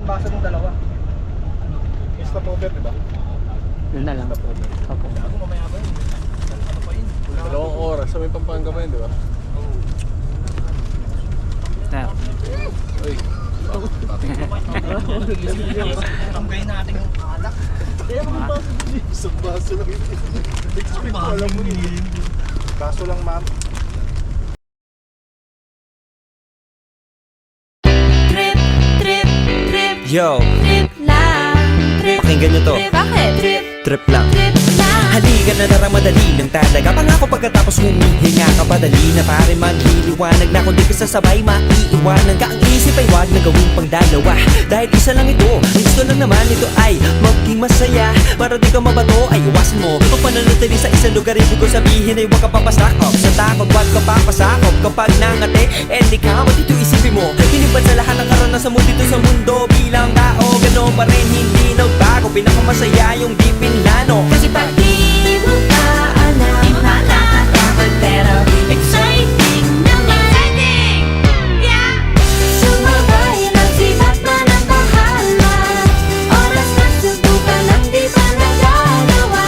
Basa ng dalawa. Stop over, di ba? Yun na lang. Opo. Ako mamaya ba yun? Ano pa yun? Dalawang oras sa may Pampanga pa yun, di ba? Sir. Uy. Tanggayin natin yung alak. Kaya mga baso din. Isang baso lang ito. Expect ko alam mo yun. Baso lang, ma'am. Trip, trip, trip, Yo, trip lang. Trip, pakinggan nyo to. trip, bakit? Trip, Trip lang. trip lang. Halika na dara, madali lang talaga. Pangako pagkatapos humihinga ka padali na pare magliliwanag na kung di ka sasabay maiiwanan ka. Ang isip ay wag na gawing pang dalawa dahil isa lang ito. Ang gusto lang naman ito ay maging masaya. Para di ka mabato ay iwasan mo kung pananatili sa isang lugar. Ibig ko sabihin ay huwag ka papasakop sa takot, wag ka papasakop. Kapag nangate, di ka dito isipin mo hinibad sa lahat ng karanasan mo dito sa mundo. Bilang tao, gano'n pa rin hindi nagbago. Pinakamasaya yung di pinlano. Kasi pag di mo pa alam, nakakatakot pero exciting naman. Exciting! Yeah! Sumabay lang si Batman ang bahala. Oras na subukan ang di pa nagagawa.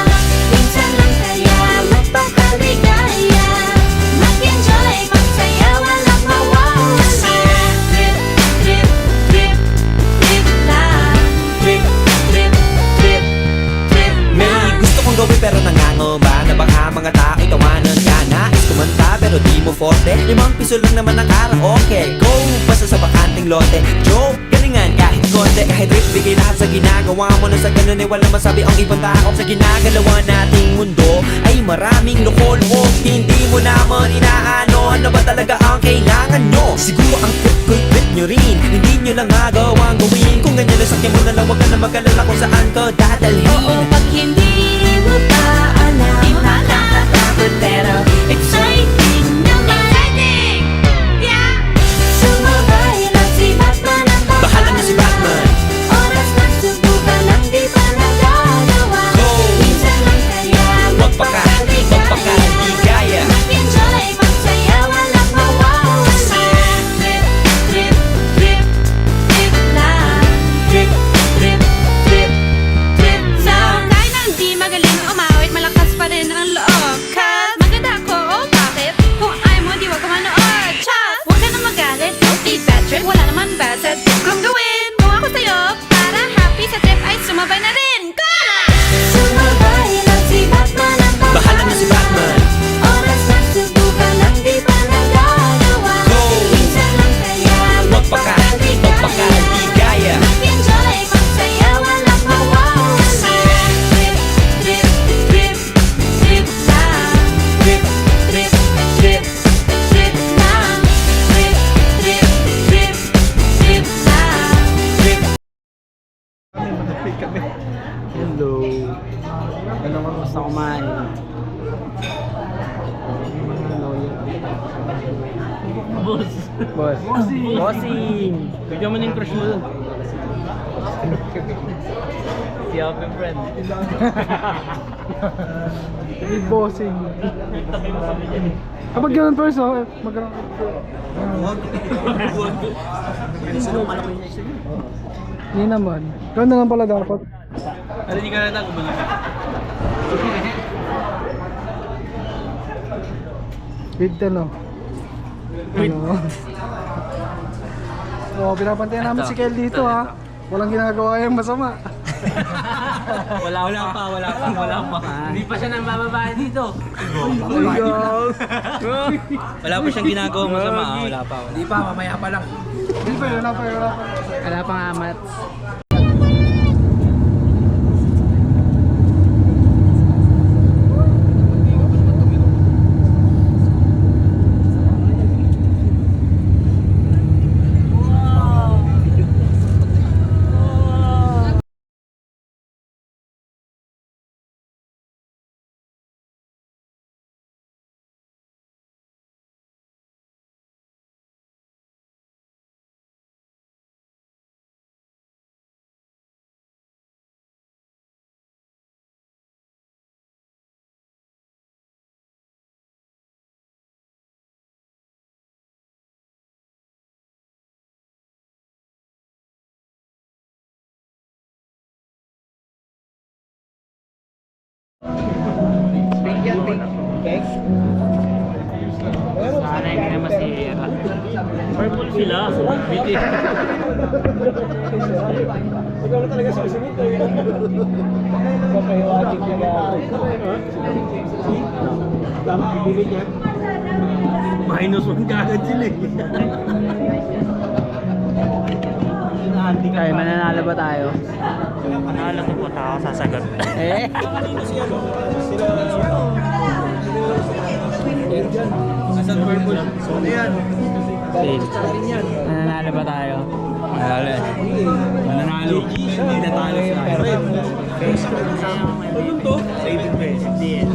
Minsan lang kaya magpakaligaya. Mag-enjoy, magsaya, walang mawawala. Trip, trip, trip, trip lang. Trip, trip, trip, trip May lang. gusto kong gawin pero nangangamba na baka mga tao tawanan ka. Nais kumanta pero di mo forte. 5 piso lang naman ang karaoke. Go! Basta sa bakanting lote. Joke! Galingan kahit konti. Kahit rip, bigay lahat sa ginagawa mo. Na sa ganun ay walang masabi ang ibang tao. Sa ginagalawa nating mundo ay maraming loko-loko. Hindi mo naman inaano. Ano ba talaga ang kailangan nyo? Siguro ang trip ko'y trip nyo rin. Hindi nyo lang magawang gawin. Kung ganyan na sakyan mo na lang, wag ka na mag-alala kung saan ka dadalhin. Oo, pag hindi mo pa alam, nakakatakot pero exciting naman. Exciting! Yeah! Sumabay lang si Batman ang Bahala na si Batman. Oras na subukan ang di pa nagagawa. Go! Minsan lang kaya Magpakaligaya. Mag-enjoy, magsaya, walang mawawala. Trip, trip, trip, trip lang. Trip, trip, trip, trip lang. Kahit na hindi magaling umawit, malakas pa rin ang loob. Cause maganda ako, oh bakit? Kung ayaw mo, di wag ka manood. Chas! Huwag ka na magalit, don't be bad trip. Wala naman bad sa trip kong gawin. Kung ako sa'yo, para happy sa trip ay sumabay na rin. Go na! Sumabay lang si Batman ang Bahala na si Batman. Oras na subukan ang di pa nagagawa. Go! Minsan lang kaya Magpakaligaya. Mag-enjoy, magsaya, walang mawawala. Trip, trip, trip, trip lang. Trip, trip, trip. Trip lang. Trip, trip, trip, trip lang. Trip. Hello. Ano ka gusto kumain? Boss. Boss. Bossing. Bigyan mo na yung crush mo doon. Si Open Friend. May bossing. Kapag ganun first, magkaroon ka. Hindi naman. Ganun na lang pala dapat. Ano di ka na nagumula? With ano? Ano? Oh, pinapantayan namin si Kel dito ha. Walang ginagawa yung masama. Wala pa. Hindi pa siya nang bababae dito. Wala pa siyang ginagawa masama. Wala pa. Hindi pa, mamaya pa lang. Hindi pa, wala pa. Wala pang amat. Sana hindi na masira. Purple sila. Ikaw na talaga susunod. Papahiwatig niya tama, bibili niya. -1 kagad sila eh. Ay, mananalo ba tayo? Alam ko po tao sasagot. Eh? Asan purple? So, ano yan? Mananalo ba tayo? Mananalo. Mananalo. Hindi na talo sa akin. Ano to? Saving base. Hindi eh.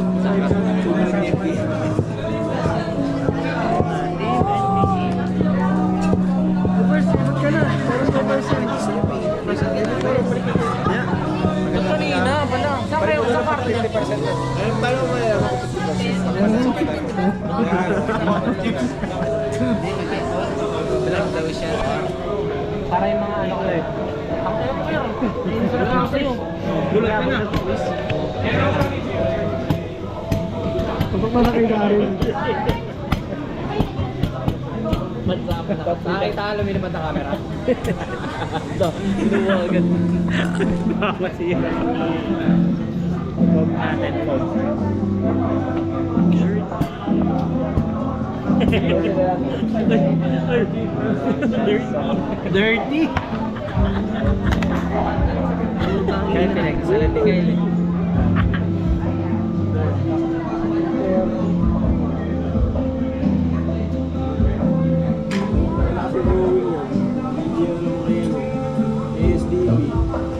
Kanina, wala. Sa kayo, sa parte. Paano mo yan? Para yung mga ano ko eh. Ang kayo ko yun. Wala sa'yo. Gulat ka na. Kapag malaki na rin. Nakita ka lumilimad na camera? Ito, inuwa agad. Baka siya. Huwag natin po. Dirty! Kaya pinagsasalati kayo eh.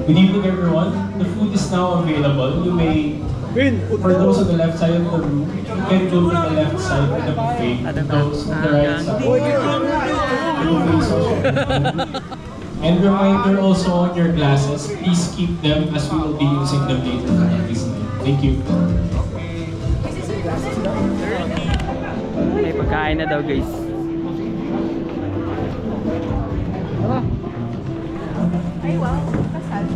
Good evening, everyone. The food is now available. You may, for those on the left side of the room, you can go to the left side of the buffet. Those on the right side, the buffet is also open. And reminder also on your glasses, please keep them as we will be using them later for this night. Thank you. May pagkain na daw guys. Ay, wow. Kasal.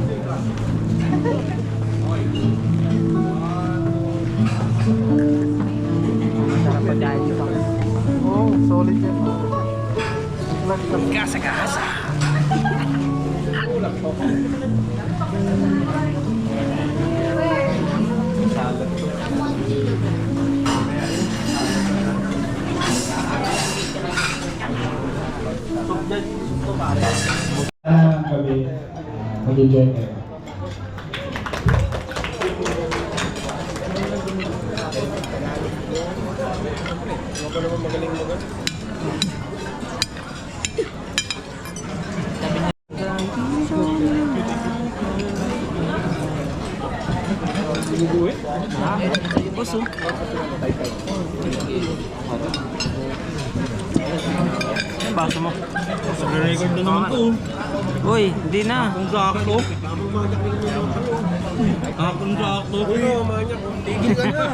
Sarap pa dahil dito. Oo, solid yan. Gasa-gasa. Kami mag-join kayo. Puso. Ang baso mo. Nag-record na naman to. Uy, hindi na. Kung sakto. Kung sakto. Tigil ka na.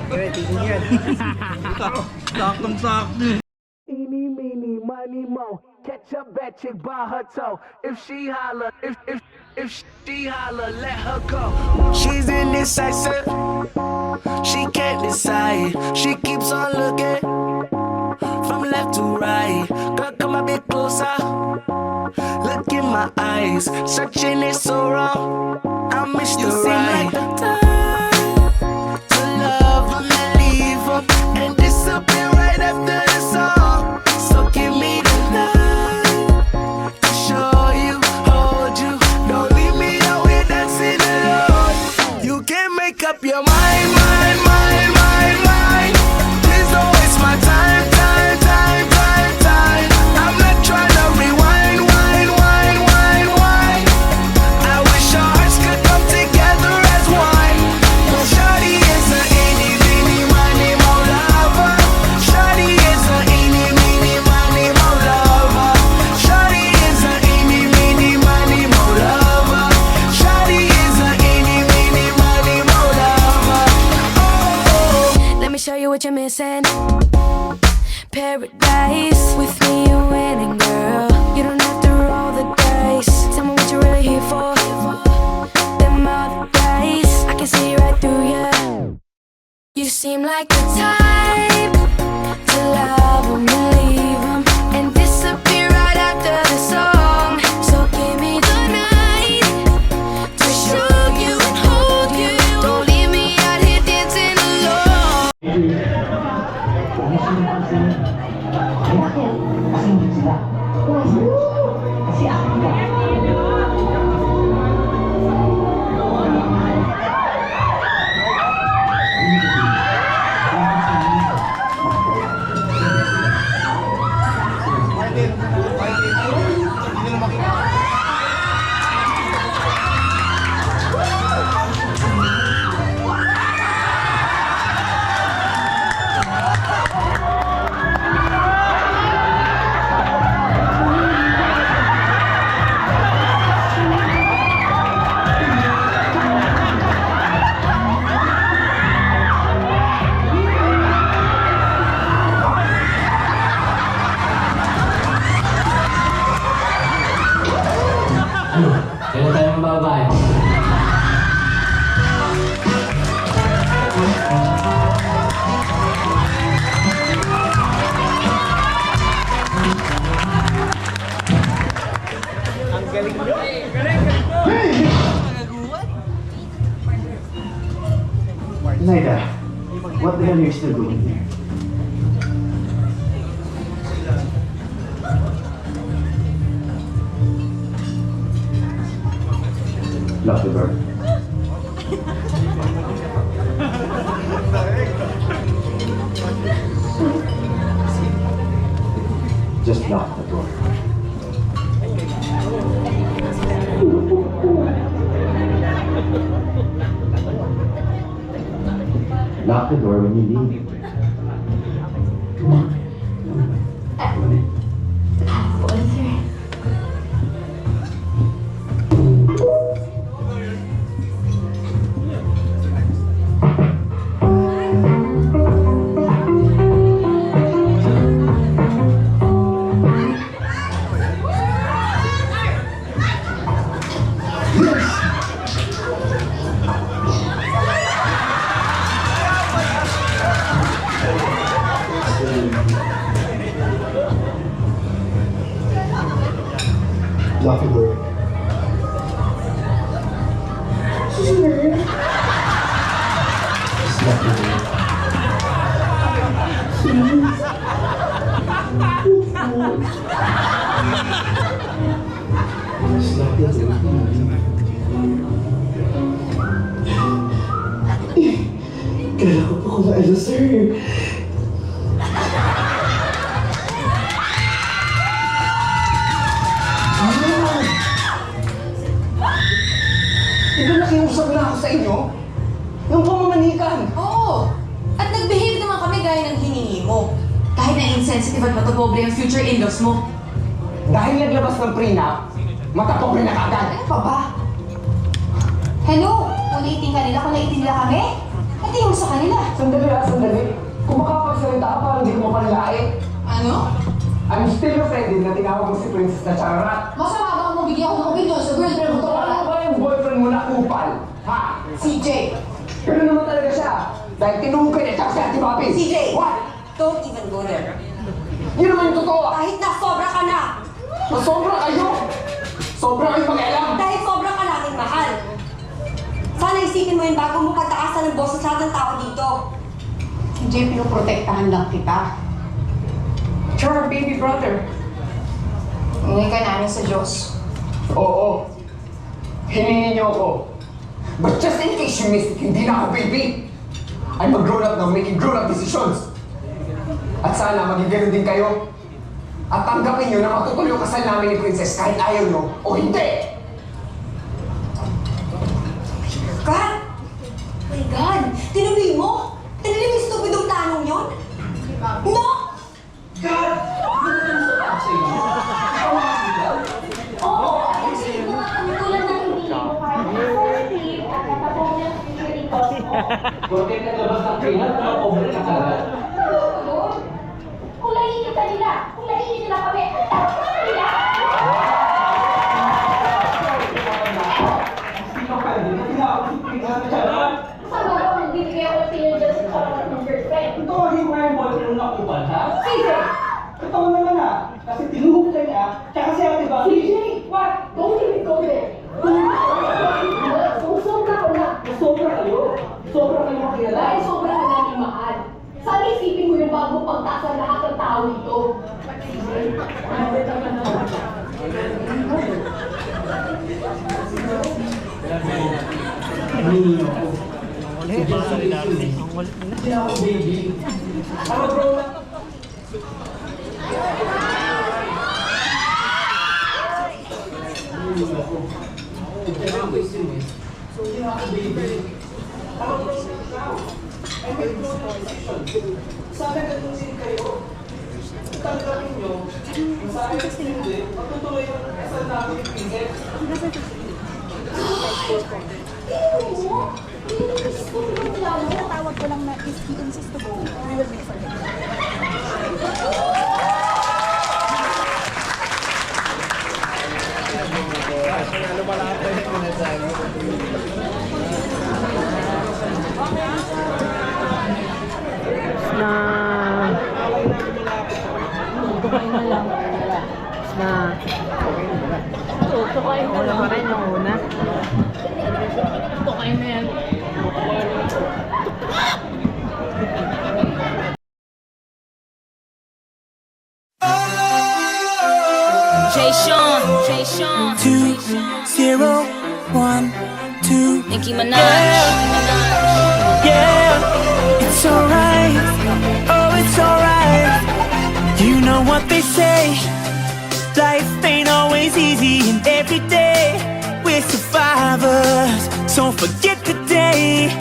Tigil yan. Saktong sakto. Eeny, meeny, miny, mo. Catch a bad chick by her toe. If she holler, if she holler, let her go. She's indecisive. She can't decide. She keeps on looking from left to right. Girl, come a bit closer. Look in my eyes. Searching is so wrong. I missed the right. Like the time to love and then leave her and disappear right after the song. So give me the night to show you, hold you. Don't leave me out here dancing alone. You can make up your mind, mind, mind, mind, mind. Please don't waste my time, time, time, time, time. I'm not trying to rewind, wind, wind, wind, wind. I wish our hearts could come together as one. Shawty is a eeny, meeny, miny, mo lover. Shawty is a eeny, meeny, miny, mo lover. Shawty is a eeny, meeny, miny, mo lover. Shawty is a eeny, meeny, miny, mo lover. Oh. Let me show you what you're missing. Paradise. With me, you're winning, girl. You don't have to roll the dice. Tell me what you're really here for. Them other guys, I can see right through ya. seem like the type to love 'em and leave 'em and disappear right after the song. So give me the night to show you and hold you. Don't leave me out here dancing alone. Kailan tayo mababay? Zaida, what the hell are you still doing here? Lock the door. Just lock the door. Lock the door when you leave. Come on. Lock the door. Just lock the door. Just lock the door. Kala ko pa kumain na, sir. Diba nakiusap na ako sa inyo? Yung pamamanikan. Oo. At nag-behave naman kami gaya ng hiningi mo. Kahit na insensitive at matapobre ang future in-laws mo. Dahil naglabas ng prenup, matapobre na kagad. Ano pa ba? Hello? Kulitin ka nila kung naitin nila kami? Hindi mo sa kanila. Sandali. Kung makapagsalita ka, parang hindi ko mapanlain. Ano? I'm still offended na tinawag mo si Princess na charat. Masama ba kung mabigyan ko ng opinion sa girlfriend mo to? Ano ba yung boyfriend mo na kupal? Ha? CJ! Pero naman talaga siya. Dahil tinungkol niya tsaka si Ate Papi. CJ! What? Don't even go there. Yun naman yung totoo. Kahit na sobra ka na! Sobra kayo. Sobra kayo pag-alam. Dahil sobra ka namin mahal. Sana isipin mo yun bago mo pataasan ng boses lahat ng tao dito. CJ, pinoprotektahan lang kita. You're our baby brother. Ingay ka namin sa Diyos. Oo. Hiningi niyo ako. But just in case you missed it, hindi na ako baby. I'm a grown-up now, making grown-up decisions. At sana maging ganun din kayo. At tanggapin niyo na matutuloy yung kasal namin ni Princess kahit ayaw niyo o hindi. God! My God! Tinuloy mo? Tinuloy mo yung stupidong tanong yun? No! Oo, kasi yung mga tulad ng hindi mo kahit assertive at natapong ng security cost mo. Bakit naglabas ng prenup na over na kagad? Kung lahingin ka nila, kung lahingin nila kami, ang tawag ka nila! Hindi ka pwede. Hindi na ako si Princess na charat. Sama ba kung nagbibigay ako ng sa'yo dyan sa karawat mo? Tawag ko lang na if he insists to go, we will wait for him. Tukain na lang. Na. Tukain na lang. Tukain na una. Tukain na yan. Jay Sean, 2-0-1-2. Nicki Minaj. Yeah, it's alright. Oh, it's alright. You know what they say. Life ain't always easy, and every day we're survivors. So forget the day.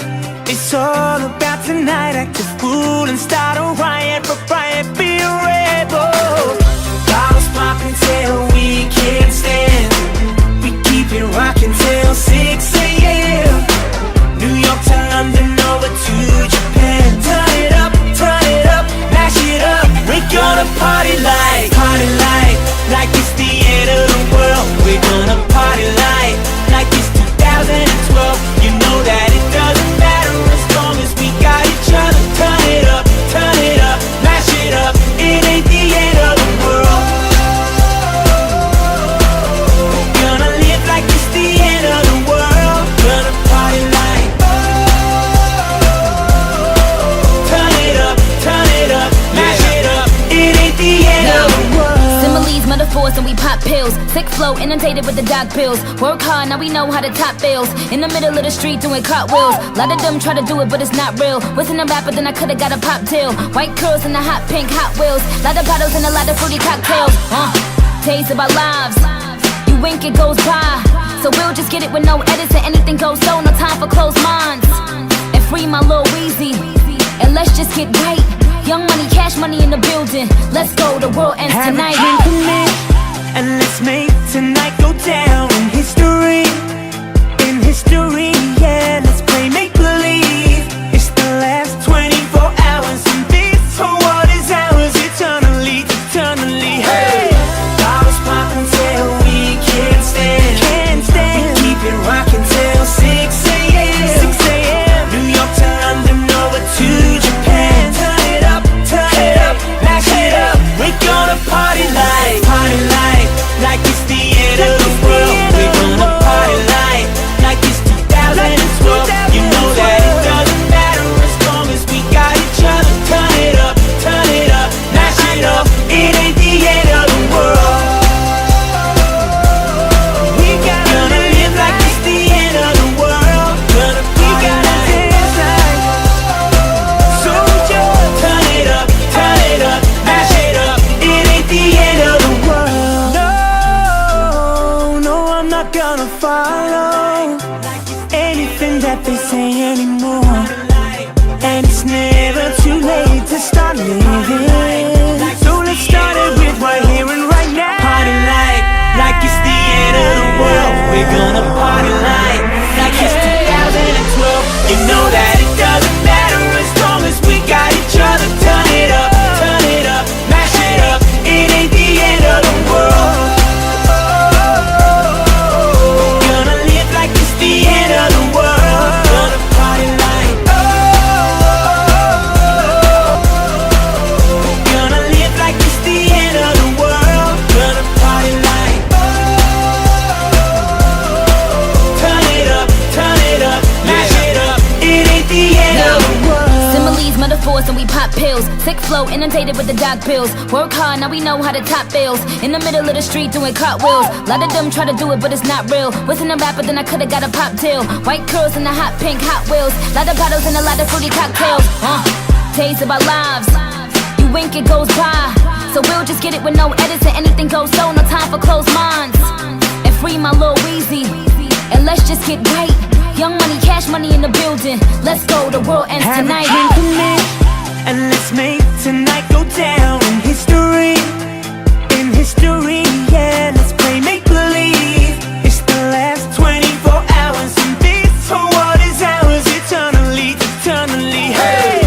It's all about tonight. Act a fool and start a riot. Riot, be a rebel. Bottles popping till we can't stand. We keep it rocking till 6 a.m. New York to London, over to Japan. Turn it up, mash it up. We're gonna party like it's the end of the world. We're gonna party like it's 2012. You know that it doesn't matter as long as we got each other. Turn it up, mash it up. It ain't the end of the world. We're gonna live like it's the end of the world. Gonna party like. Turn it up, mash it up. It ain't the end of the world. Similes, metaphors, and we pop pills. Sick flow, inundated with the dog pills. Work hard, now we know how to top bills. In the middle of the street doing cartwheels. Lot of them try to do it, but it's not real. Wasn't a rapper, then I could've got a pop deal. White curls and the hot pink Hot Wheels. Lot of bottles and a lot of fruity cocktails. Days of our lives. You wink, it goes by. So we'll just get it with no edits and anything goes so. No time for closed minds. And free my Lil Weezy. And let's just get right. Young money, cash money in the building. Let's go, the world ends Have tonight. a drink with me, and let's make tonight go down in history. In history, yeah, let's play make-believe. It's the last 24 hours, and this whole world is ours eternally, eternally. Hey! Bottles popping till we can't stand. We keep it rocking till 6 a.m. 6 a.m. New York to London, over to Japan. Turn it up, mash it up. We're gonna party like it's the end of the world. We're gonna party like it's 2012. flow, inundated with the doc bills. Work hard, now we know how to top bills. In the middle of the street doing cartwheels. Lot of them try to do it, but it's not real. Wasn't a rapper, then I could've got a pop deal. White curls and the hot pink Hot Wheels. Lot of bottles and a lot of fruity cocktails. Days of our lives. You wink, it goes by. So we'll just get it with no edits and anything goes so. No time for closed minds. And free my Lil Weezy. And let's just get right. Young money, cash money in the building. Let's go, the world ends tonight. Have a drink with me, and let's make tonight go down in history. In history, yeah, let's play make-believe. It's the last 24 hours, and this whole world is ours eternally, eternally. Hey!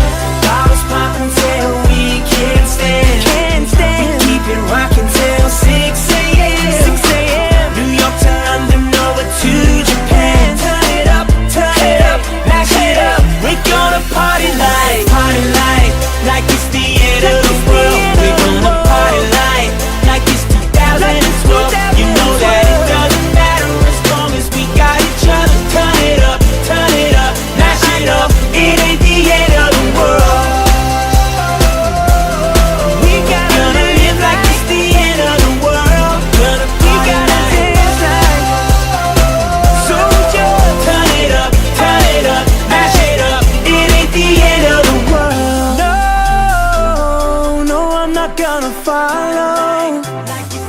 Bottles popping till we can't stand. Can't stand. We keep it rocking till 6 a.m. 6 a.m. New York to London, over to Japan. Turn it up, mash it up. We're gonna party like it's the end of the world. We're gonna party like it's 2012. You know that it doesn't matter as long as we got each other. Turn it up, mash it up. It ain't the end of the world. We gotta live like it's the end of the world. We gotta dance like. So just turn it up, mash it up. It ain't the end of the world. No, I'm not gonna follow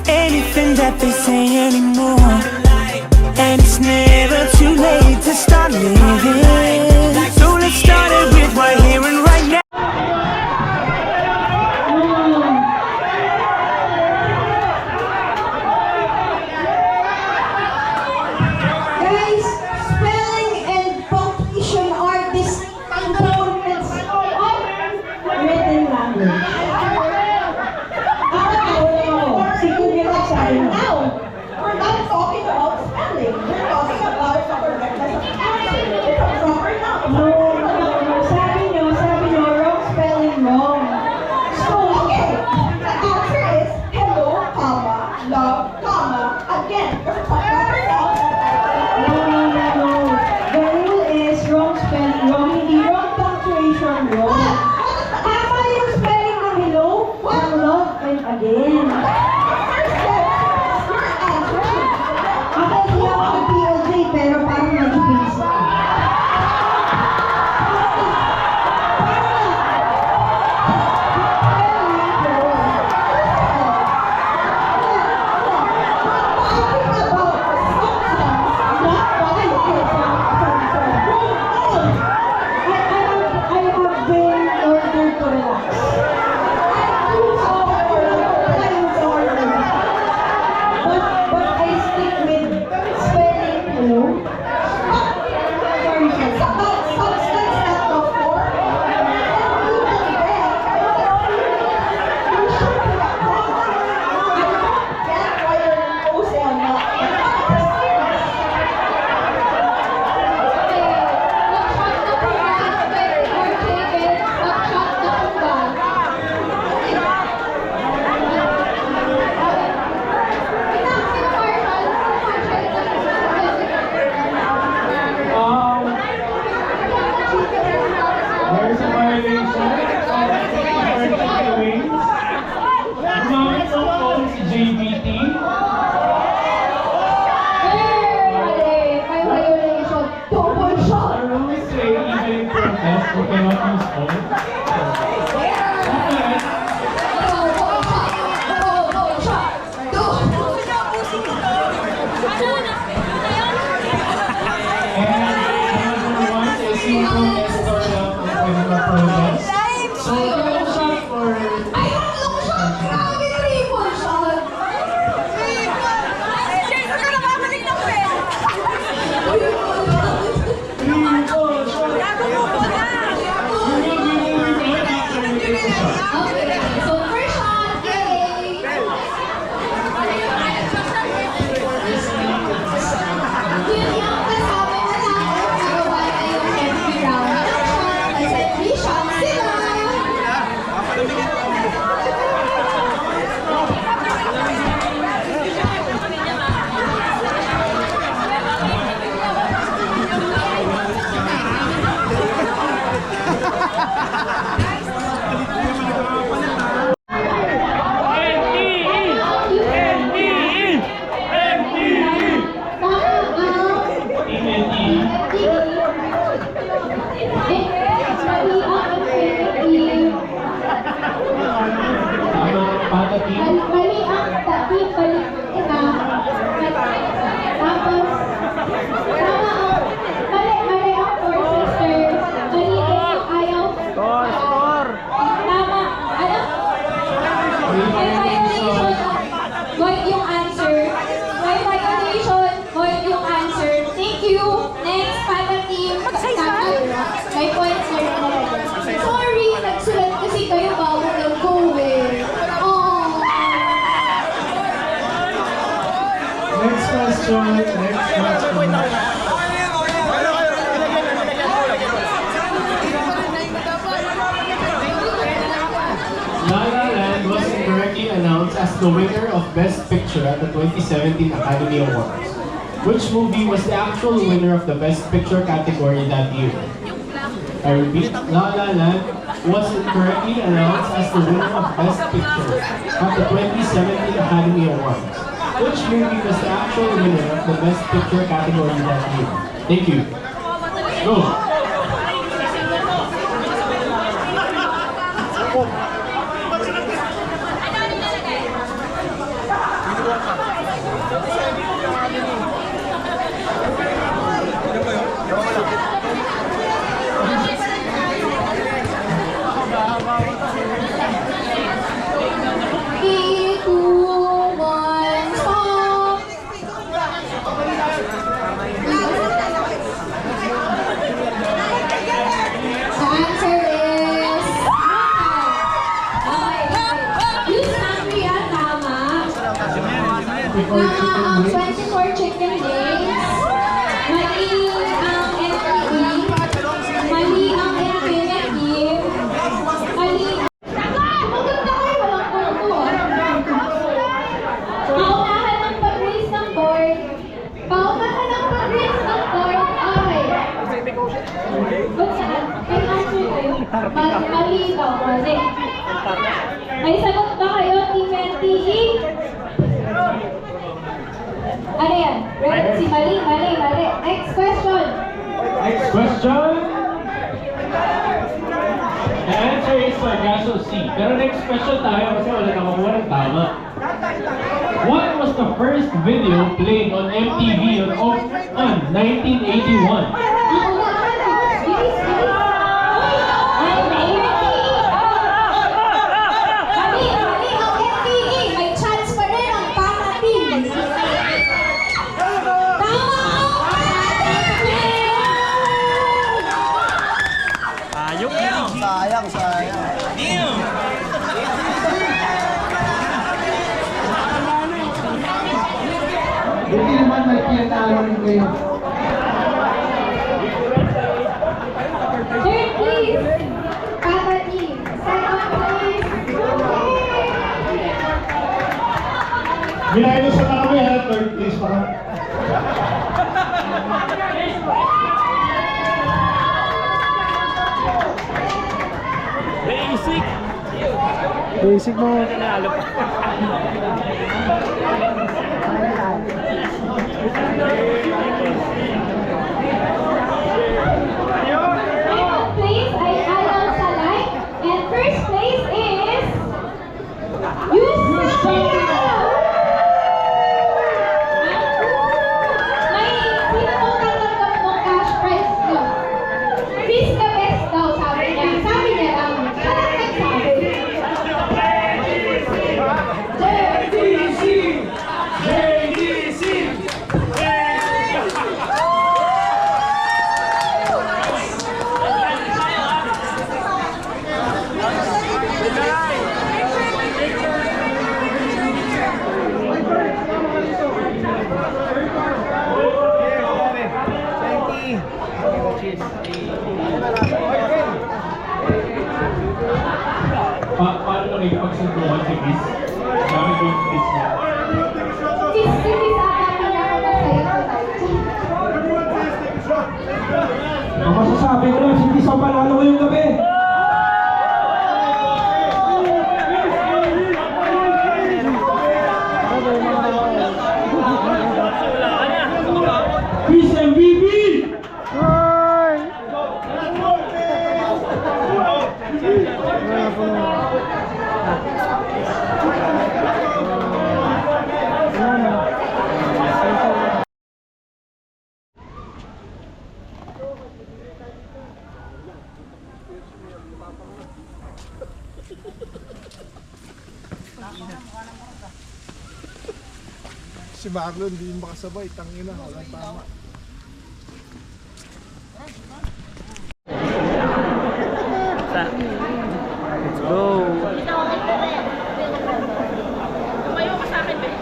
anything that they say anymore. And it's never too late to start living. So let's start it with right here and right now. Guys, spelling and punctuation are distinct components of written language. Now, we're not talking about spelling. We're talking about the correctness of action. It's a proper mali ang tabi, balik ina. Tapos, tama ang, mali ang four sisters. Mali din yung ayaw. Score! Tama, ano? May violation. Void yung answer. May violation. Void yung answer. Thank you. Next, para team. May points na rin nalagay. Sorry, nagsulat kasi kayo bago ng go eh. Oh. Next question. La La Land was incorrectly announced as the winner of Best Picture at the 2017 Academy Awards. Which movie was the actual winner of the Best Picture category that year? I repeat, La La Land was incorrectly announced as the winner of Best Picture at the 2017 Academy Awards. Which movie was the actual winner of the Best Picture category that year? Thank you. Go. Three, two, one, stop! The answer is... Okay. Use hungry at tama. Tama ang 24 chicken legs. Mali ang FTE. Mali ang infinitive. Mali ang... Sumagot na kayo, walang paunahan ng pag-raise ng board. Paunahan ng pag-raise ng board. Okay. Ba't saan? May answer kayo. Mali daw. Mali. May sagot ba kayo, Team NTE? Ano yan? Red, si mali. Next question. Next question. The answer is Sargasso C. Pero next question tayo kasi wala nakakuha ng tama. What was the first video played on MTV on 1981? Ang unahan. Bilis. Mali ang NTE. May chance pa rin ang Pama Team. Tama ang Ayok! Hindi naman may pinatalo rin kayo. Third please. Papa Team. Second please. Ginayos sa kami ha, third place pa. Basic! Basic mo. Nanalo pa. Second place ay Alaw Salay. And first place is... Yusuf! May sino pong tatanggap ng cash prize nyo? Chris the best daw, sabi niya. Sabi niya lang. Siya lang nagsabi. Paano nakikipagsunduan si Chris? Sabi ko yung Chris niya. Chris ang pinakamasaya ko tayo. Ang masasabi ko lang, hindi sa panalo ngayong gabi. Chris MVP! Si Marlon, hindi makasabay. Tangina, walang tama. Let's go. Tumayo ka sa akin, babe.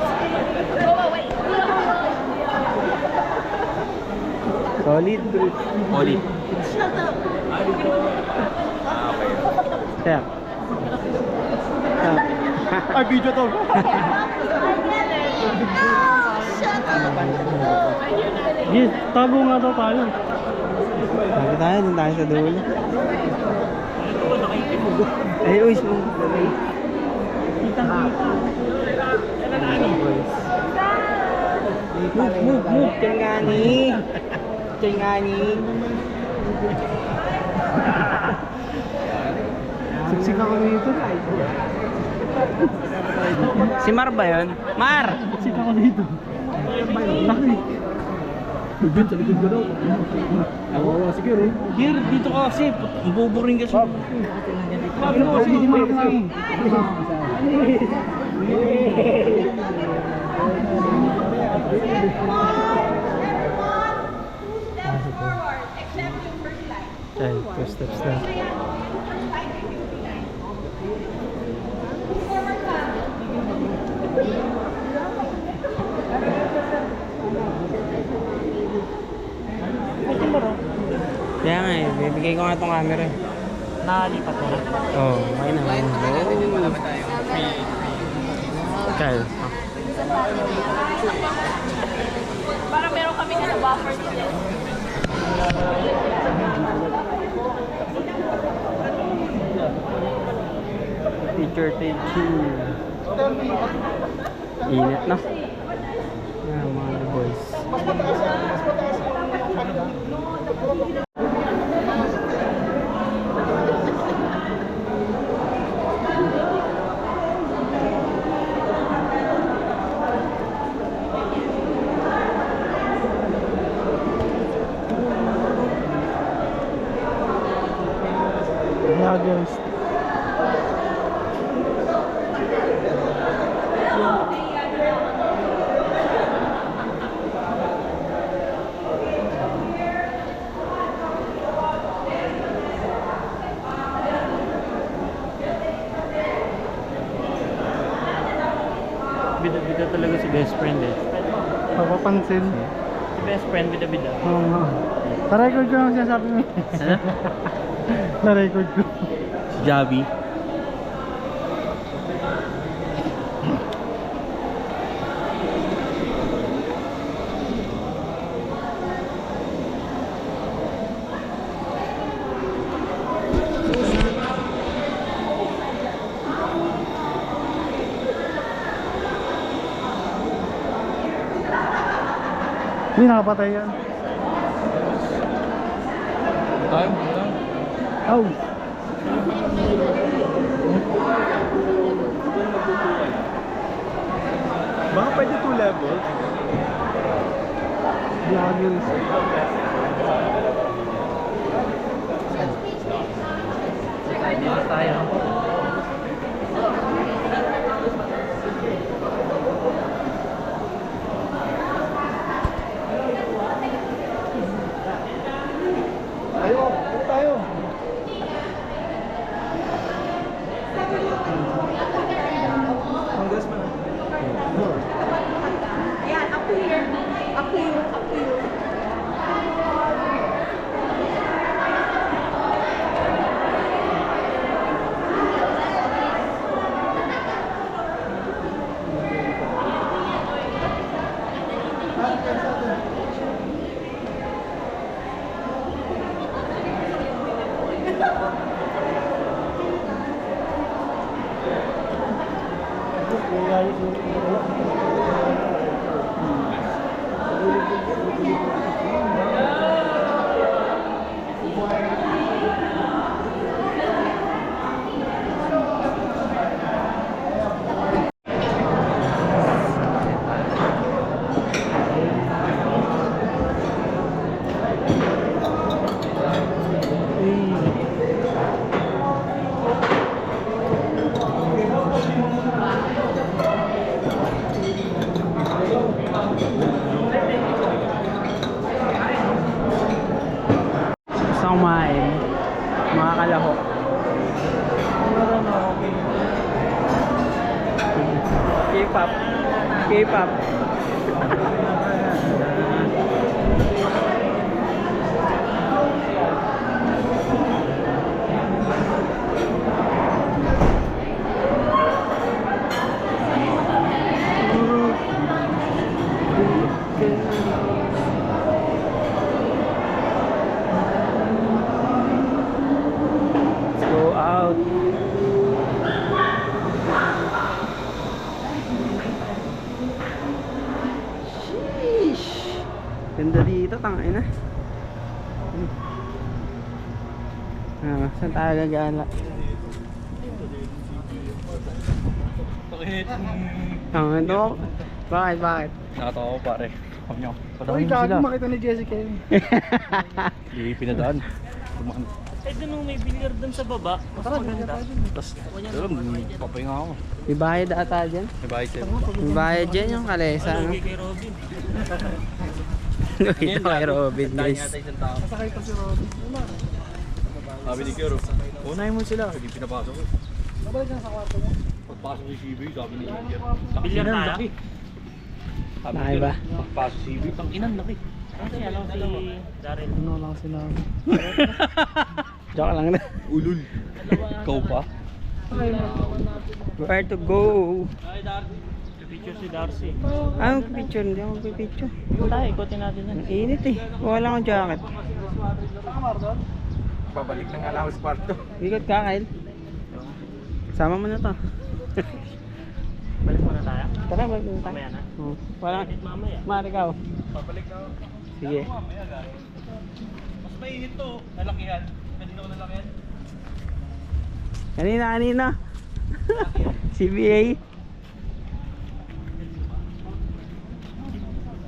Solid. Solid. Kaya. Ay, video to. Yes, tabo nga daw tayo. Sabi tayo, dun tayo sa dulo. Ay, uy, so. Move. Tengani. Siksik ako dito. Si Mar ba yun? Mar! Siksik ako dito. Laki. Bibit, sa likod ko daw. Oo, sige rin. Here, dito ka kasi. Ang buburing kasi. Sabi mo, sige, di marap lang. Ay, 2 steps na. Kaya nga eh, bibigay ko nga itong camera eh. Nakalipat na lang? Oo, okay na. Kyle. Para meron kami buffer dito. Picture take 2. Init na. Yan mga boys. Vloggers. Bida-bida talaga si best friend eh. Papapansin. Si best friend, bida-bida. Oo nga. Na-record ko ang sinasabi mo. Ano? Na-record ko. Si Javi. Hindi nakapatay yan. Tayo? Aw! Baka pwede 2 levels? Vloggers. Dito tayo. Tayo! Ayan, up to here. Up to you. Up to you. K-pop. K-pop. Let's go out. Sheesh. Ganda dito, tangay na. Saan tayo gagala? Tangay to. Bakit, bakit? Nakatawa ko pare. Huwag niyo. Uy, gago makita ni Jessica yun. Hindi pinadaan. Eh, doon may billiard doon sa baba. Mas maganda. Tapos, papahinga ako. May bayad ata dyan? May bayad sa'yo. May bayad dyan yung kalesa. Ano, No? kay Robin. Ito kay Robin, guys. Masakay pa si Robin. Sabi ni Kero, unahin mo sila. Hindi pinapasok ko. Nabalik na sa kwarto mo. Pagpasok ni CB, sabi ni India. Billiard tayo? Bakit ba? Pagpasok CB, pang inan laki. Kasi alam si Daryl. Ano lang sila. Joke lang na. Ulul. Ikaw pa? Where to go? Picture si Darcy. Ah, picture. Hindi ako picture. Tayo, ikutin natin yan. Ang init eh. Wala akong jacket. Babalik ng alaw sa kwarto. Ikot ka, Kyle. Sama mo na to. Balik muna tayo. Tara, balik na tayo. Mamaya na. Oo. Wala. Mamaya. Mari ka. Babalik na ako. Sige. Mas mainit to. Nalakihan. Kanina ko nalakihan. Kanina. CBA.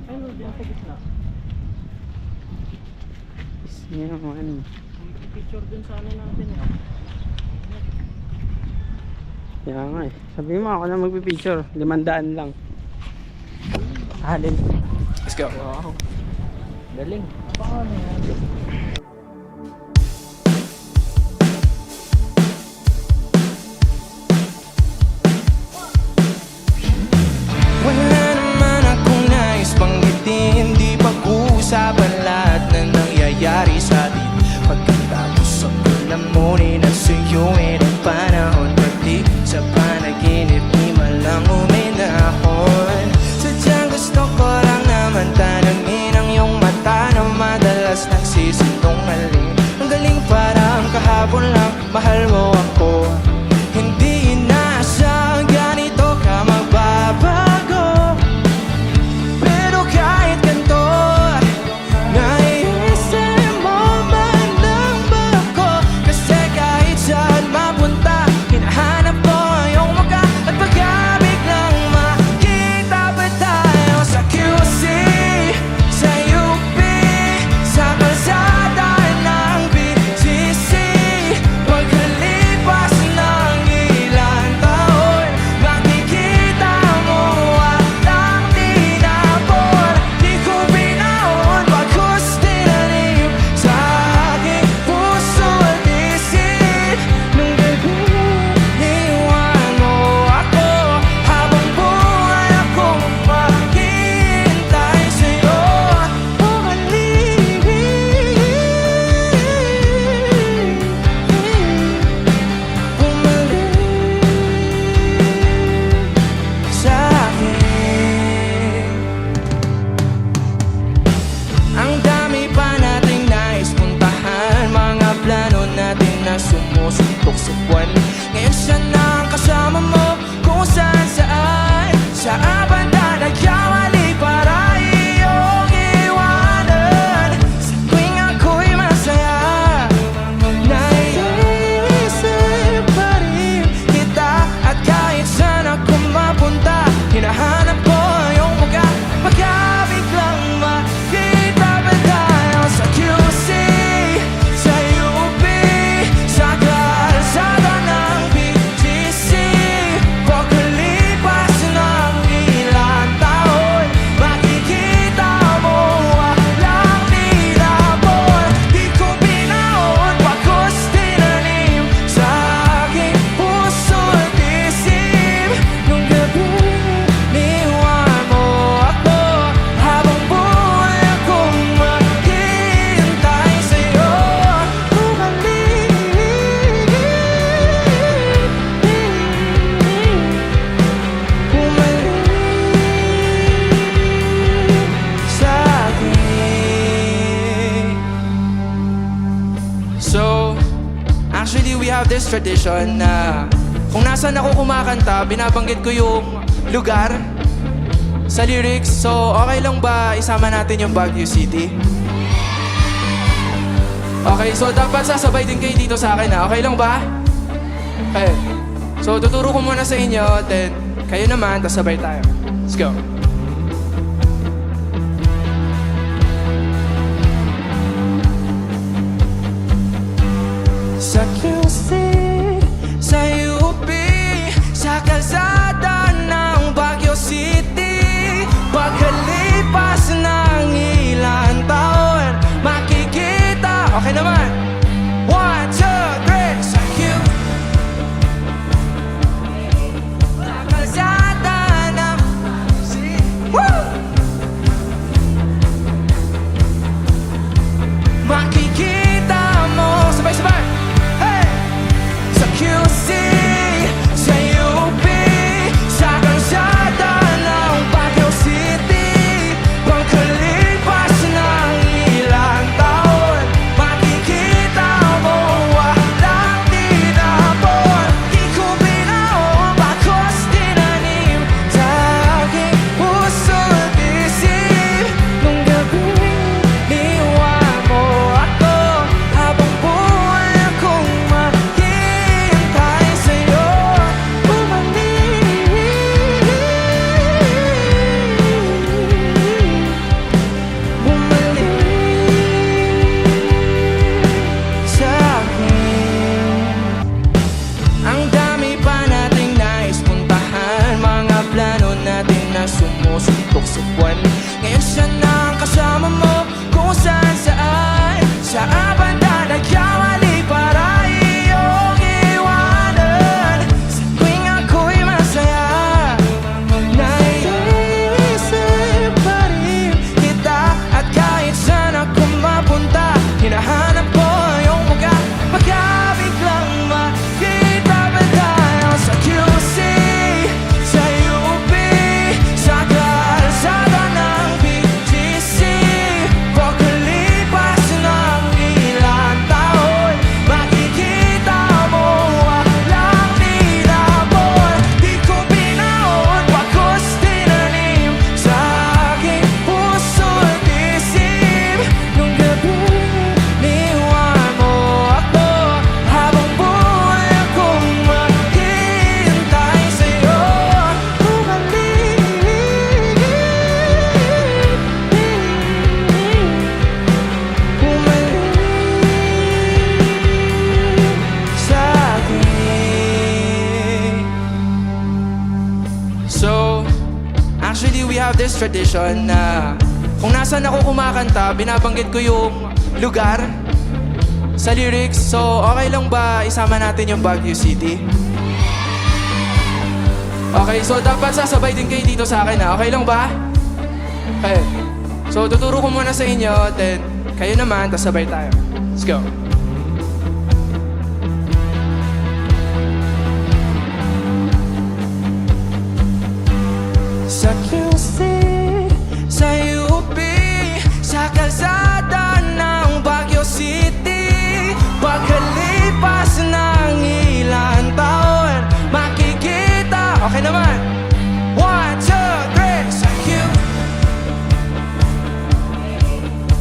Ayun, diyan sa gitna. Yan. Picture dun sa ano natin. Kaya nga eh. Sabi mo ako na magpipicture. 500 lang. Alin. Let's go. Wow. Galing. Wala naman akong nais banggitin, di pag-uusapan lahat na nangyayari sa atin. Pagkatapos ang lalamunin at suyuin ang panahon, pati sa panaginip di malang uminahon. Sadyang gusto ko lang naman tanangin ang iyong mata na madalas nagsisinungaling. Ang galing parang kahapon lang, mahal mo ako. Hindi inaasang ganito ka magbabago. this tradition na kung nasan ako kumakanta, binabanggit ko yung lugar sa lyrics. So, okay lang ba isama natin yung Baguio City? Okay, so dapat sasabay din kayo dito sa akin, ha? Okay lang ba? Okay. So, tuturo ko muna sa inyo, then kayo naman, tas sabay tayo. Let's go. Sa QC, sa UP, sa kalsada ng Baguio City, pagkalipas ng ilang taon, makikita. Okay naman. 1, 2, 3. Sa Q, sa kalsada ng City. Woo! Makikita mo. Sabay-sabay. Hey! Sa QC, sa UP, sa kalsada ng Baguio City, pagkalipas ng ilang taon, makikita mo walang tinapon. Di ko binaon, bakos tinanim sa aking puso't isip. Nung gabing niwan mo ako, habang buhay akong maghihintay sa'yo. Bumalik sa akin. Ang dami pa nating nais puntahan, mga plano natin na sumusuntok sa buwan. Ngayon siya na ang kasama mo kung saan saan. Sa banda nagkamali para iyong iwanan. Sa tuwing ako'y masaya, naiisip pa rin kita. At kahit saan ako mapunta, hinahanap ko yung mukha. Magkabiglang makita ba tayo sa QC, sa UP, sa kalsada ng BGC? Pagkalipas ng ilang taon, makikita mo walang tinapon. Di ko binaon, bakos tinanim sa aking puso't isip. Nung gabing niwan mo ako, habang buhay akong maghihintay sa'yo. Bumalik sa akin. So, actually we have this tradition na kung nasan ako kumakanta, binabanggit ko yung lugar sa lyrics. So, okay lang ba isama natin yung Baguio City? Okay, so dapat sasabay din kayo dito sa akin, ha? Okay lang ba? Okay. So, tuturo ko muna sa inyo, then kayo naman, tas sabay tayo. Let's go. Sa QC, sa UP, sa kalsada ng Baguio City, pagkalipas ng ilang taon, makikita. Okay naman. 1, 2, 3. Sa Q,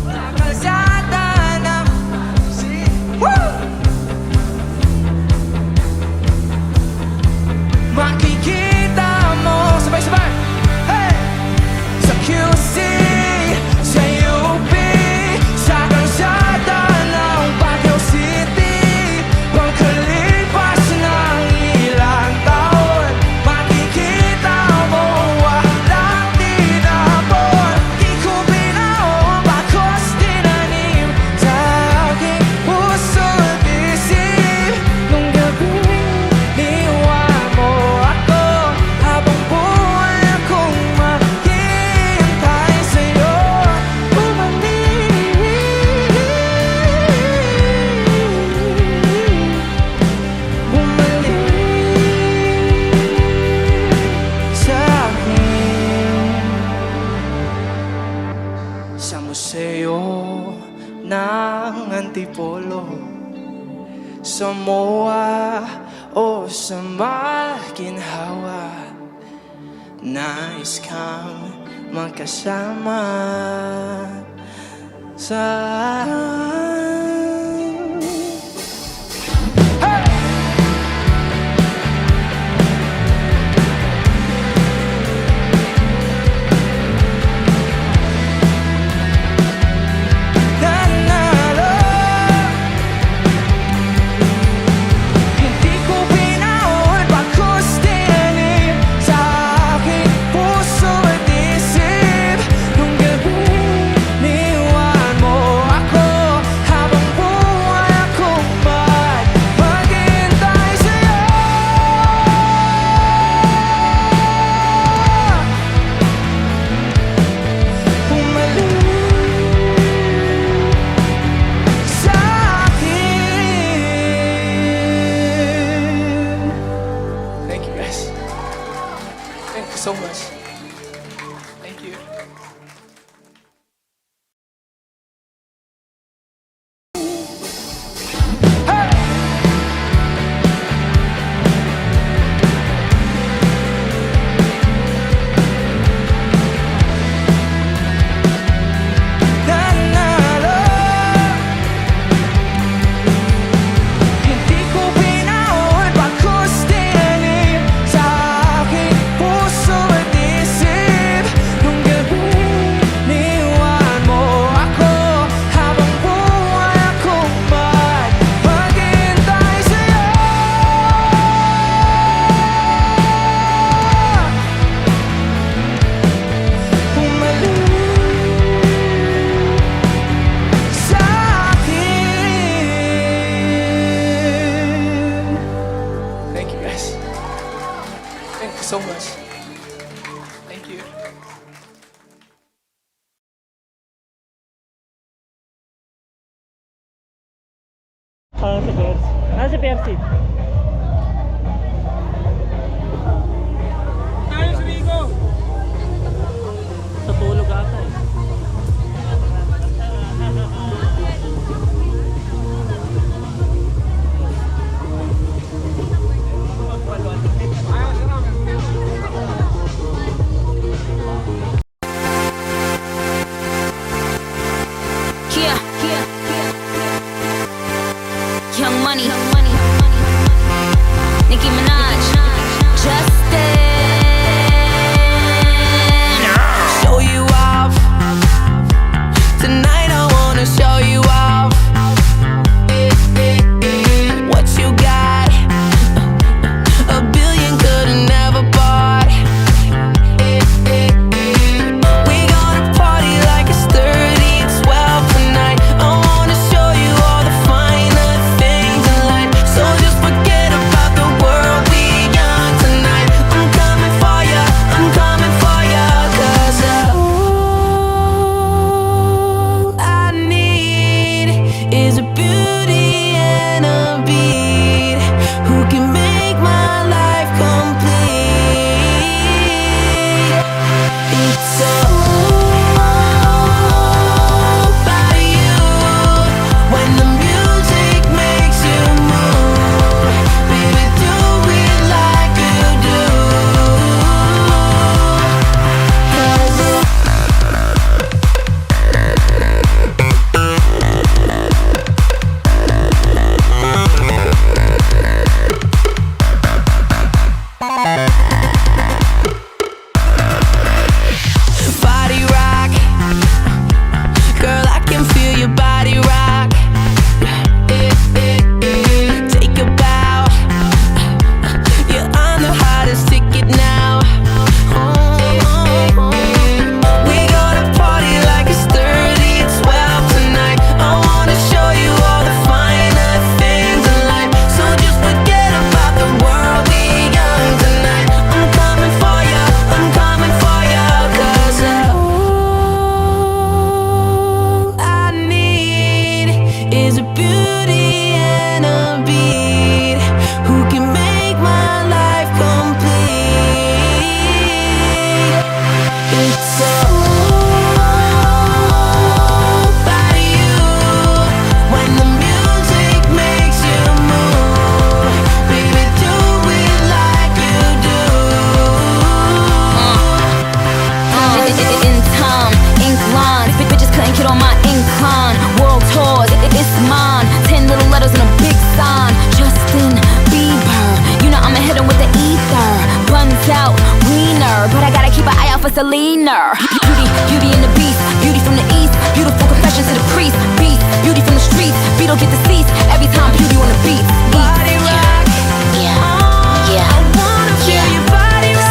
sa kalsada ng City. Woo! Makikita mo. Sabay-sabay. Hey! Sa QC, sa UP, sa kalsada ng Baguio City, pagkalipas ng ilang taon, makikita mo walang tinapon. Di ko binaon, bakos tinanim sa aking puso't isip. Nung gabing niwan mo ako, habang buhay akong maghihintay sa'yo. Bumalik sa akin. Sa museo ng Antipolo, Samoa o sa maginhawa, nais kang magkasama sa so much. Thank you. Thank you so much. Thank you. Si Percy. Si Percy. Tayo si Rico! Sa tulog ata eh. Young money. In time, ink lines, bitches couldn't get on my incline. World tours, it's mine. 10 little letters and a big sign. Justin Bieber, you know I'ma hit him with the ether. Buns out, wiener, but I gotta keep an eye out for Selena. Beauty and the beast, beauty from the east. Beautiful confessions to the priest. Beast, beauty from the streets. Beat don't get deceased every time beauty on the beat. Body rock, yeah, yeah. I wanna feel your body rock.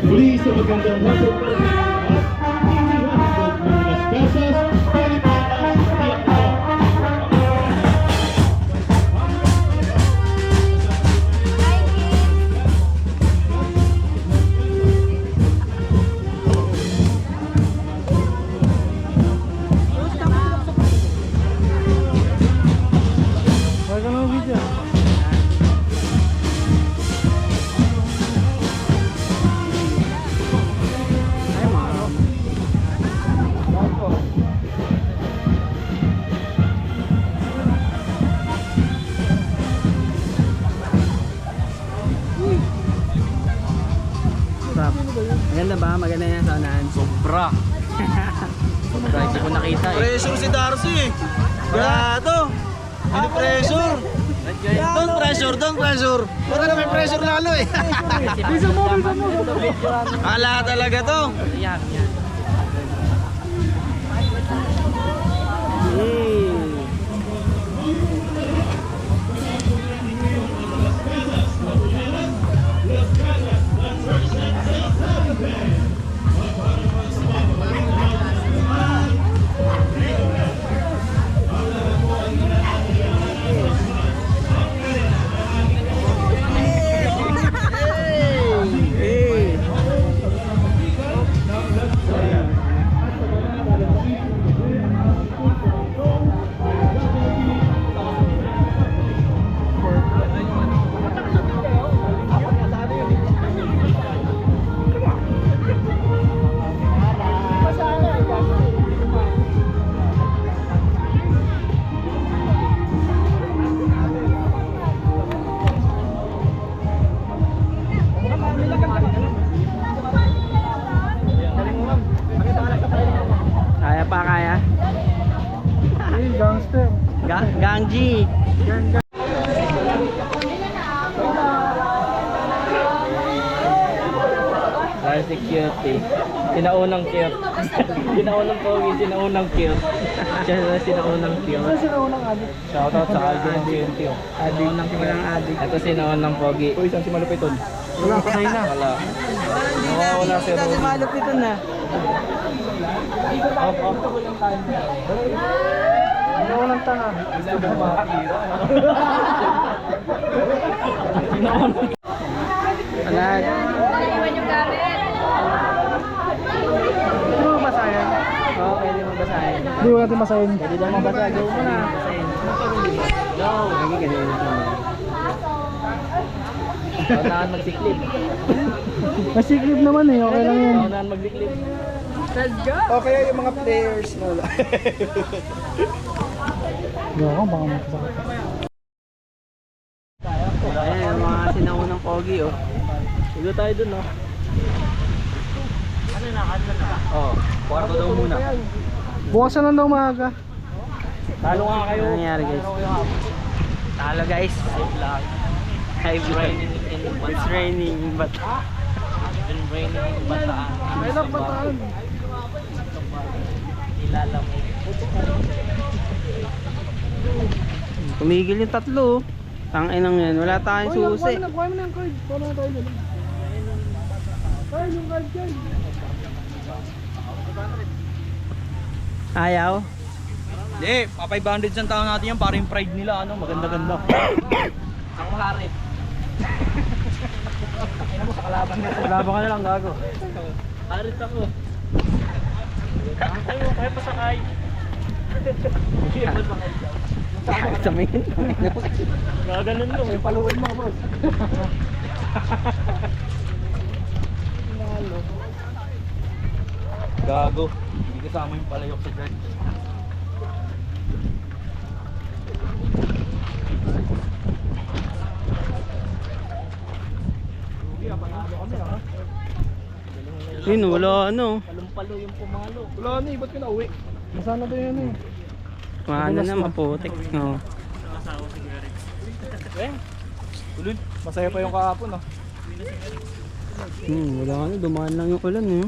Muli sa magandang hapon po. Las Casas, Pilipinas, Vietnam. Maganda ba? Maganda yan sa unahan. Sobra. Sobra, hindi ko nakita eh. Pressure si Darcy eh. Grato. Hindi pressure. Don't pressure. Wala na may pressure lalo eh. Bisa mo. Ala talaga to. Iyak yan. Kaya? Gangster. Gangji. Dahil si cute eh. Sinaunang cute. Sinaunang pogi, sinaunang cute. Siya na sinaunang cute. Ano sinaunang adik? Shoutout sa Alvin and CNT oh. Sinaunang kilang adik. Ito sinaunang pogi. Uy, saan si Malupiton? Wala, patay na. Wala. Wala si Rudy. Malupiton na. Sinaunang tanga. Wala. Hindi mo basahin? Oo, pwede mo basahin. Hindi mo natin basahin. Pwede daw mabasa. Go mo na. Go. Lagi ka din. Paunahan magsiklip. Masiklip naman eh, okay lang yan. Paunahan magsiklip. Okay yung mga players na wala. Gawin ko, baka magkasakit. Ayan yung mga sinaunang pogi oh. Sigo tayo dun oh. Ano na? Oh, kwarto daw muna. Bukas na lang daw maaga. Talo nga kayo. Ano nangyari guys? Talo guys. It's raining but it's been raining in Bataan. Kailan Bataan? Ilalamig. Tumigil yung tatlo. Tanginang yan, wala tayong susi. Kuha mo na yung card. Kuha mo na tayo doon. Ay, yung card dyan. Ayaw? Hindi, pa 500 ang taon natin yan para yung pride nila, ano, maganda-ganda. Ang maharip. Kalaban ka na lang, gago. Harit ako. Kaya pasakay. Kahit sa main. Gaganon mo. May paluin mo, boss. Gago, hindi kasama yung palayok sa dyan. Yun, wala ano. Palumpalo yung pumalo. Wala na eh, ba't ka na uwi? Masana tayo yan eh. Maano na, maputik. No. Masaya pa yung kahapon ah. Wala ka na, dumaan lang yung ulan eh.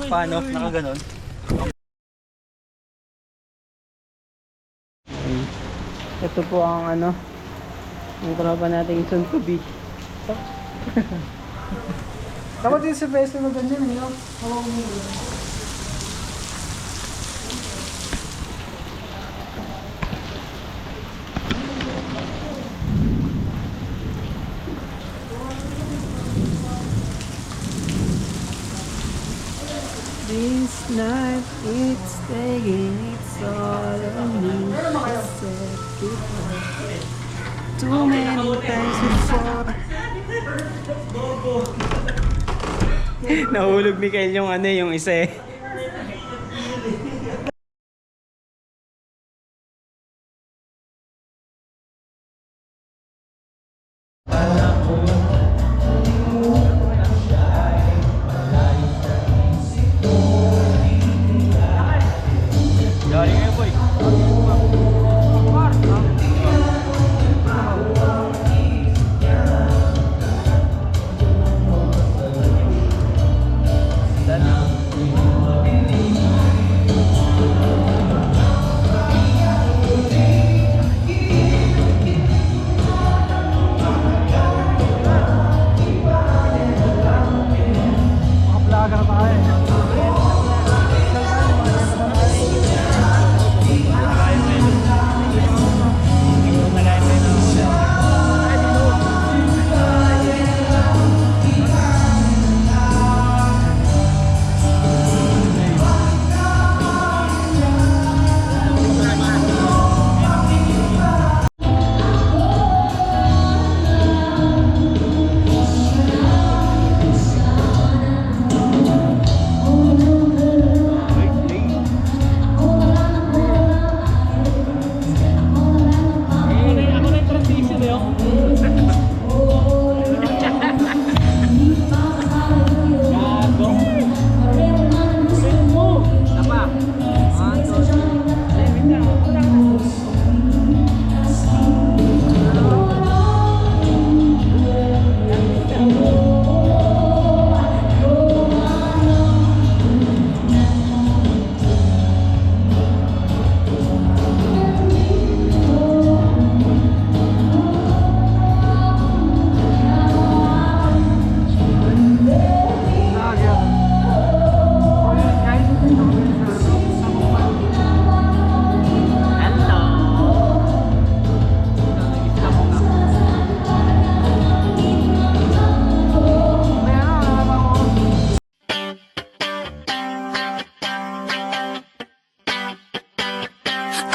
Paano? Nakaganon? Ito po ang ano, ang tropa nating Son to Beach. Dapat yung Sylvester na ganyan eh, no? This night it's taking its all on me. Too many times before. Nahulog Mikael yung ano, yung isa eh. Yari ngayon, boy.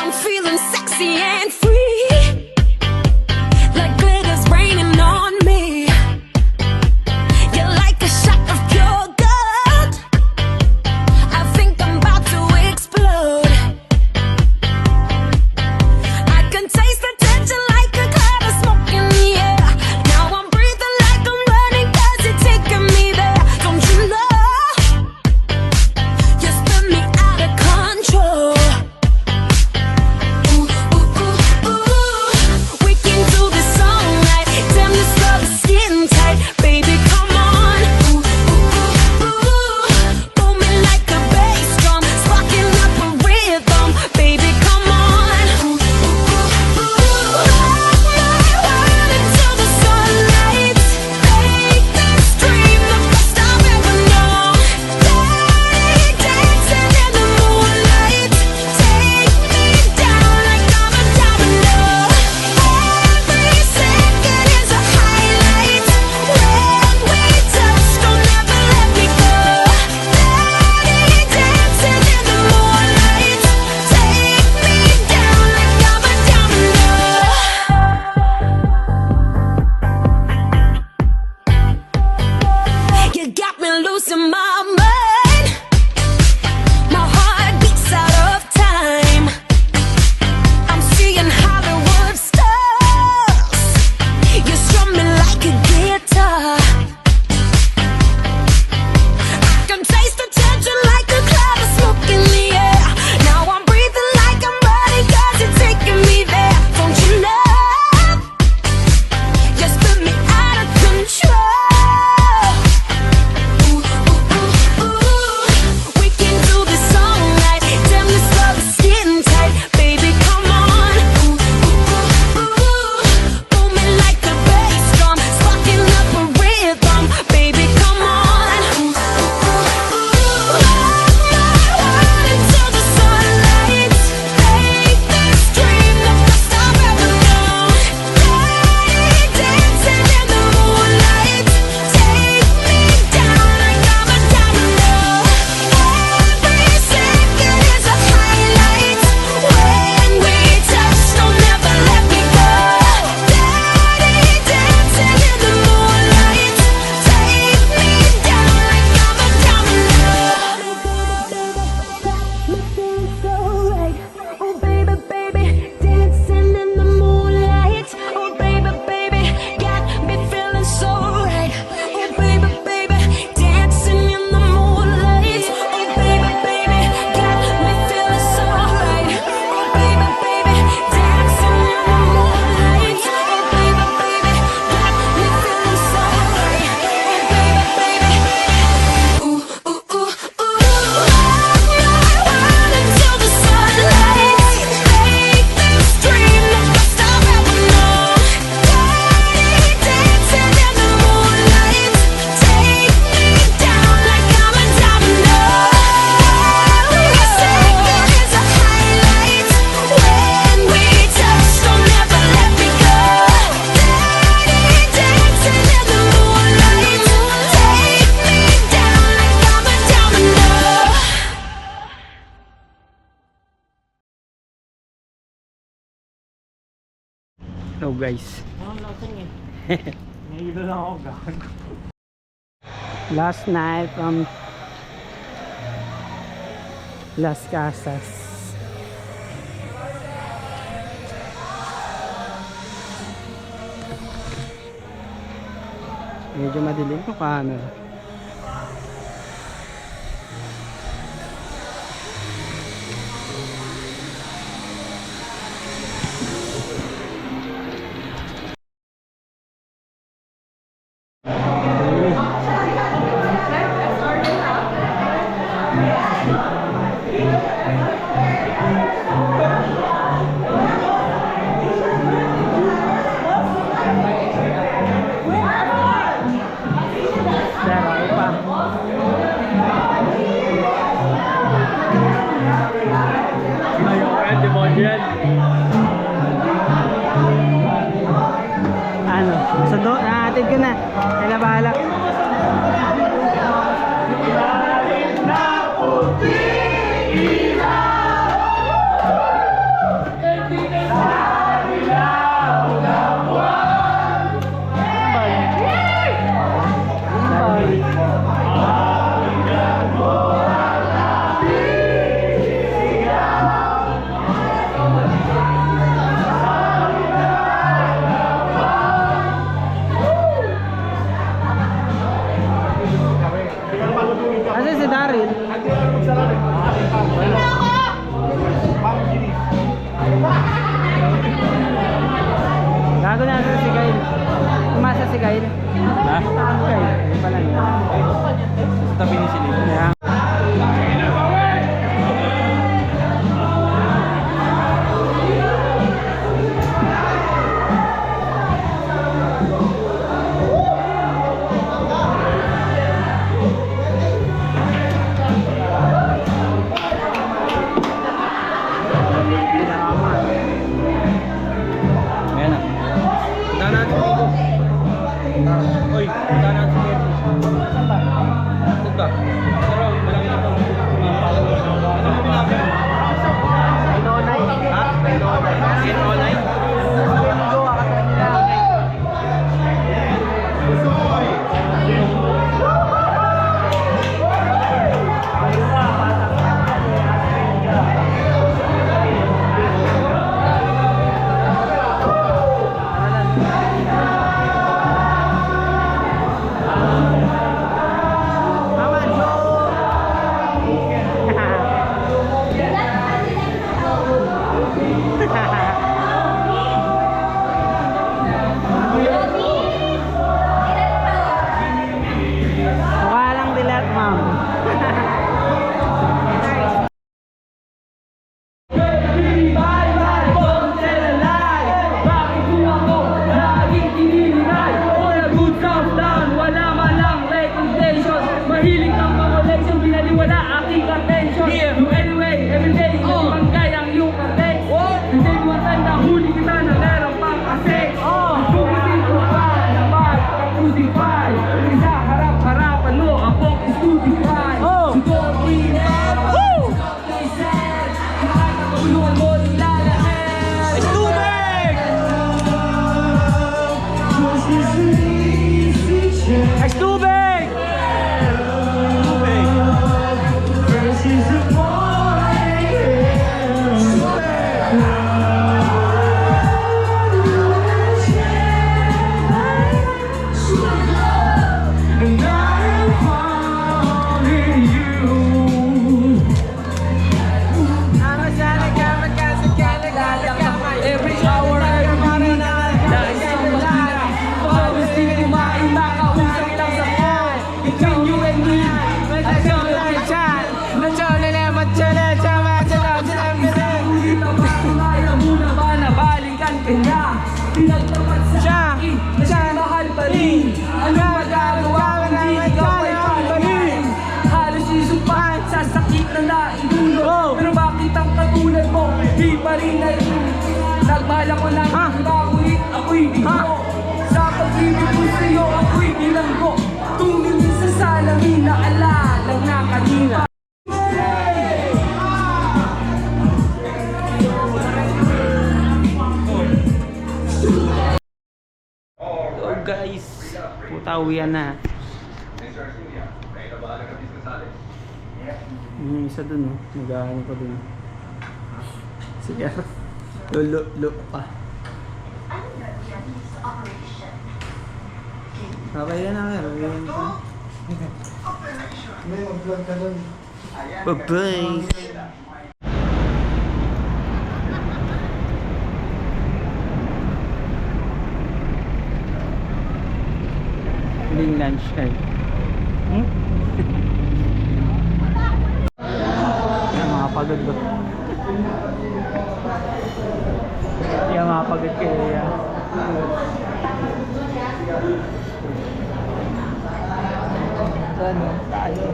I'm feeling sexy and free, like glitter's raining on me. You're like a shot of pure gold. I think I'm about to explode. I can taste the tension like a cloud of smoke in the air. Now I'm breathing like I'm running 'cause you're taking me there. Don't you know? You spin me out of control. Ooh, ooh, ooh. No guys. Last night from Las Casas. Medyo madilim ko camera. Ano? Sundo? Nahatid ko na. Kaya na bahala. Kasi si Daryl. Gago na si Kyle. Umasa si Kyle. Ha? Kyle. Hindi pala niya. Sa tabi ni Silene. Yeah. Nagmahal ako ng ngunit ako'y bigo. Sa pag-ibig ko sa'yo ako'y bilanggo. Tumingin sa salamin na alalang na kanina. Hey! Pauwian na. Yung isa dun, oh. Nag-aano pa dun. Sige. Lulo pa. Okay na na. May mag-vlog ka dun. Bye-bye. Huling lunch time. Yan, mga pagod ba? Yan, mga pagod kayo yan. Ano? Tayo.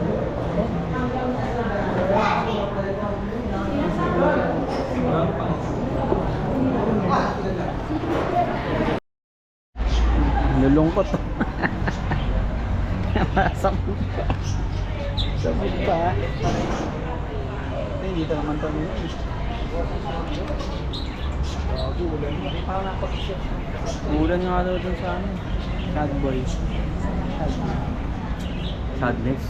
Nalungkot. Sabog pa. Sabog pa. Hindi dito naman ito. Ulan nga daw dun sa ano. Sad boy. Sadness.